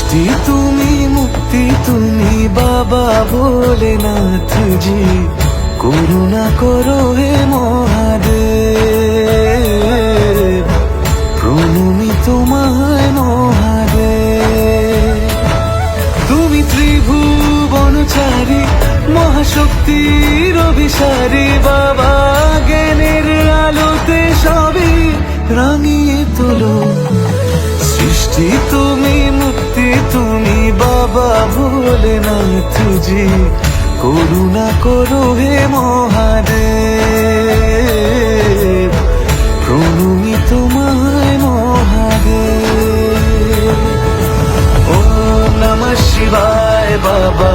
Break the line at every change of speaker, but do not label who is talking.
সৃষ্টি তুমি, মুক্তি তুমি বাবা ভোলেনাথ জি, করুণা করো হে মহাদেব, প্রণমি তোমায় মহাদেব। তুমি ত্রিভুবনচারী, মহাশক্তির অভিসারী বাবা, জ্ঞানের আলোতে সবই রাঙিয়ে তোলো। সৃষ্টি তুমি, মুক্তি তুমি বাবা ভোলেনাথ জি, করুণা করো হে মহাদেব, প্রণমি তোমায় মহাদেব। ওম নমঃ শিবায় বাবা,